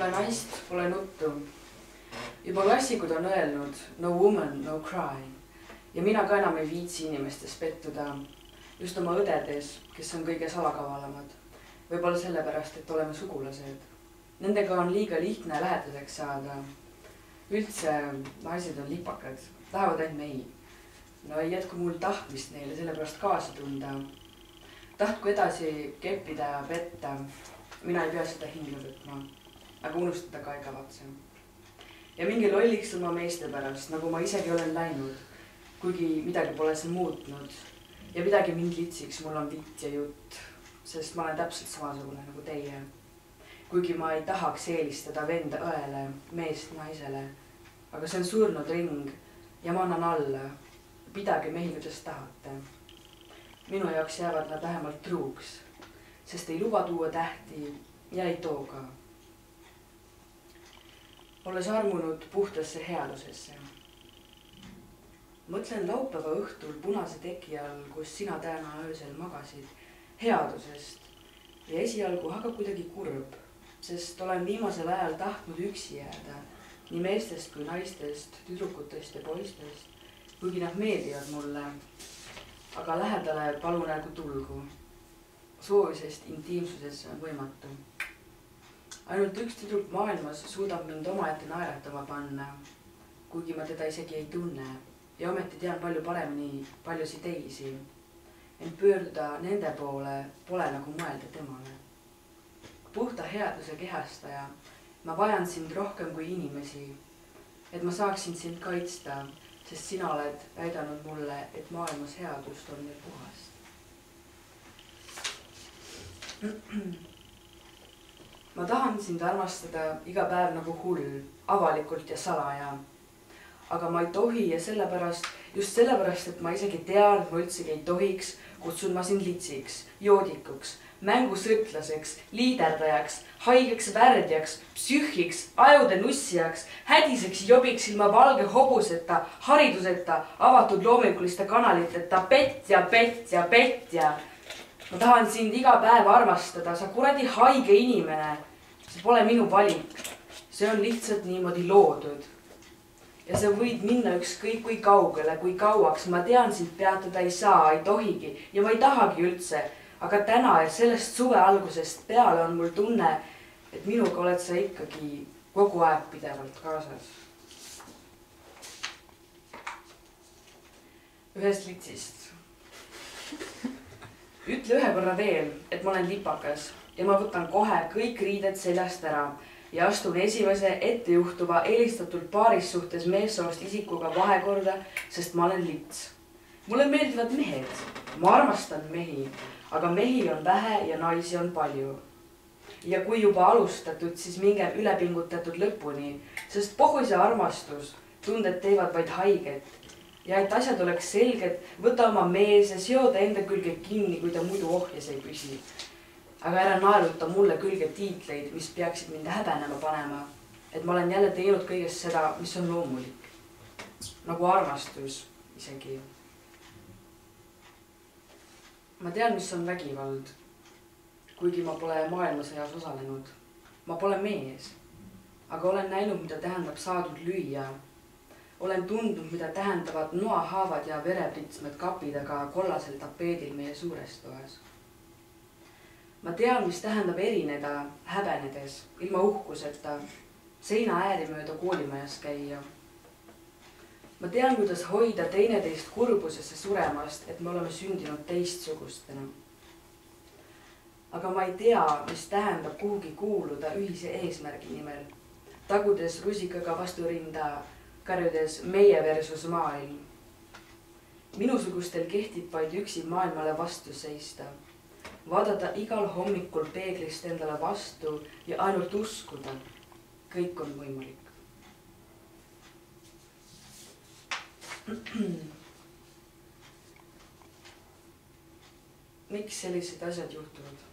pole naist, pole nuttu. Juba klassikud on öelnud no woman, no cry. Ja mina ka enam ei viitsi inimestes pettuda. Just oma õdedes, kes on kõige salakavalamad. Võib-olla sellepärast, et oleme sugulased. Nendega on liiga lihtne lähedaseks saada. Üldse naised on lipakad. Lähevad ainult mehi. No ei jätku mul tahtmist neile sellepärast kaasa tunda. Tahtku edasi keppida ja petta. Mina ei pea seda hinge võtma. Aga unustada ka ei kavatse. Ja mingi lolliks oma meeste pärast, nagu ma isegi olen läinud. Kuigi midagi pole see muutnud. Ja midagi mind litsiks, mul on vitt ja jutt. Sest ma olen täpselt samasugune nagu teie. Kuigi ma ei tahaks eelistada venda õele, meest naisele. Aga see on surnud ring ja ma annan alla. Pidage mehi, kuidas tahate. Minu jaoks jäävad nad vähemalt truuks, sest ei luba tuua tähti ja ei too ka. Olles armunud puhtasse headusesse. Mõtlen laupäeva õhtul punase teki all, kus sina täna öösel magasid, headusest ja esialgu hakkab kuidagi kurb, sest olen viimasel ajal tahtnud üksi jääda, nii meestest kui naistest, tüdrukutest ja poistest, kuigi nad meeldivad mulle, aga lähedale palun ärgu tulgu. Soovisest intiimsusesse on võimatu. Ainult üks tüdruk maailmas suudab mind omaette naeratama panna, kuigi ma teda isegi ei tunne ja ometi tean palju paremini paljusi teisi. Ent pöörduda nende poole pole nagu mõelda temale. Puhta headuse kehastaja, ma vajan sind rohkem kui inimesi, et ma saaksin sind kaitsta, sest sina oled väidanud mulle, et maailmas headust on ja puhast. Ma tahan sind armastada iga päev nagu hull, avalikult ja salaja. Aga ma ei tohi ja just sellepärast, et ma isegi tean, et ma üldsegi ei tohiks, kutsun ma sind litsiks, joodikuks, mängusõtlaseks, liiderdajaks, haigeks värdjaks, psühhiks, ajude nussijaks, hädiseks jobiks ilma valge hobuseta, hariduseta, avatud loominkuliste kanaliteta, petja. Ma tahan sind iga päev armastada, sa kuradi haige inimene. See pole minu valik. See on lihtsalt niimoodi loodud. Ja sa võid minna ükskõik kui kaugele, kui kauaks. Ma tean, sind peatada ei saa, ei tohigi ja ma ei tahagi üldse. Aga täna ja sellest suve algusest peale on mul tunne, et minuga oled sa ikkagi kogu aeg pidevalt kaasas. Ühest litsist. Ütle ühe korra veel, et ma olen lipakas ja ma võtan kohe kõik riided seljast ära ja astun esimese ettejuhtuva eelistatult paaris suhtes meessoost isikuga vahekorda, sest ma olen lits. Mulle meeldivad mehed. Ma armastan mehi, aga mehi on vähe ja naisi on palju. Ja kui juba alustatud, siis mingem ülepingutatud lõpuni, sest pohhu see armastus, tunded teevad vaid haiget. Ja et asjad oleks selged, võta oma mees ja seoda enda külge kinni, kui ta muidu ohjes ei püsi. Aga ära naeruta mulle külge tiitleid, mis peaksid mind häbenema panema, et ma olen jälle teinud kõigest seda, mis on loomulik. Nagu armastus isegi. Ma tean, mis on vägivald, kuigi ma pole maailmasõjas osalenud. Ma pole mees, aga olen näinud, mida tähendab saadud lüüa. Olen tundnud, mida tähendavad noahaavad ja verepritsmed kapidaga kollasel tapeedil meie suures toas. Ma tean, mis tähendab erineda häbenedes, ilma uhkuseta, seina ääri mööda koolimajas käia. Ma tean, kuidas hoida teineteist kurbusesse suremast, et me oleme sündinud teistsugustena. Aga ma ei tea, mis tähendab kuhugi kuuluda ühise eesmärgi nimel, tagudes rusikaga vastu rinda, karjudes meie versus maailm. Minusugustel kehtib vaid üksi maailmale vastu seista, vaadata igal hommikul peeglist endale vastu ja ainult uskuda, kõik on võimalik. Miks sellised asjad juhtuvad?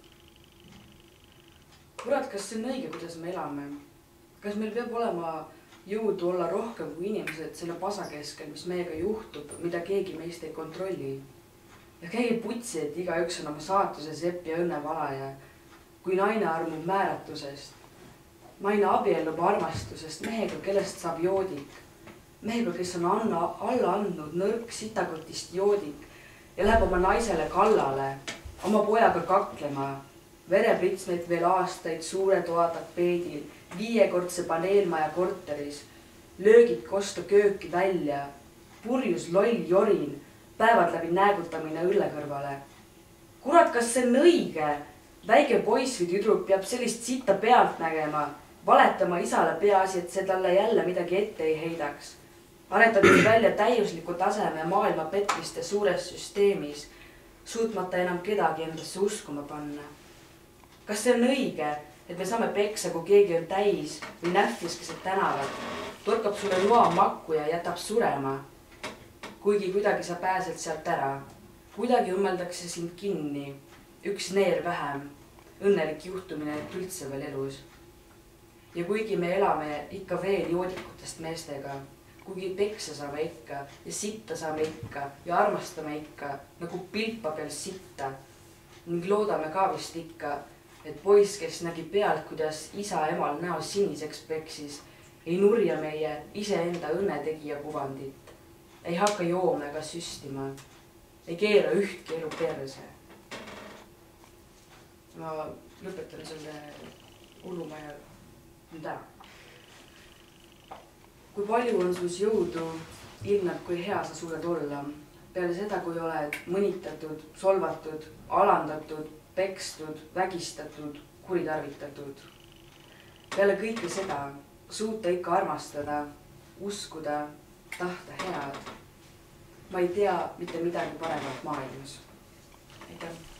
Kurat, kas see on õige, kuidas me elame? Kas meil peab olema jõudu olla rohkem kui inimesed selle pasa keskel, mis meiega juhtub, mida keegi meist ei kontrolli? Ja käi putsi, et igaüks on oma saatuse sepp ja õnne valaja, kui naine armub määratusest. naine abiellub armastusest mehega, kellest saab joodik. Mehega, kes on alla andnud nõrk sitakotist joodik ja läheb oma naisele kallale, oma pojaga kaklema. Verepritsmeid veel aastaid suure toa tapeedil, 5-kordse paneelmaja korteris, löögid kosta kööki välja, purjus loll jorin, päevad läbi näägutamine õlle kõrvale. Kurat, kas see on õige? Väike poiss või tüdruk peab sellist sitta pealt nägema, valetama isale peaasi, et see talle jälle midagi ette ei heidaks. Aretades välja täiusliku taseme maailma petmiste suures süsteemis, suutmata enam kedagi endasse uskuma panna. Kas see on õige, et me saame peksa, kui keegi on täis või nähvis keset tänavat, torkab sulle loa makku ja jätab surema? Kuigi kuidagi sa pääsed sealt ära, kuidagi õmmeldakse sind kinni, üks neer vähem, õnnelik juhtumine üldse veel elus. Ja kuigi me elame ikka veel joodikutest meestega, kuigi peksa saame ikka ja sitta saame ikka ja armastame ikka nagu pilpa peal sitta ning loodame ka vist ikka, et poiss, kes nägi pealt, kuidas isa emal näo siniseks peksis, ei nurja meie iseenda õnnetegija kuvandit, ei hakka jooma ega süstima, ei keera ühtki elu perse. Ma lõpetan selle hullumaja nüüd ära. Kui palju on sus jõudu, ilmneb, kui hea sa suudad olla. Peale seda, kui oled mõnitatud, solvatud, alandatud, pekstud, vägistatud, kuritarvitatud. Peale kõike seda suuta ikka armastada, uskuda, tahta head. Ma ei tea mitte midagi paremat maailmas. Aitäh!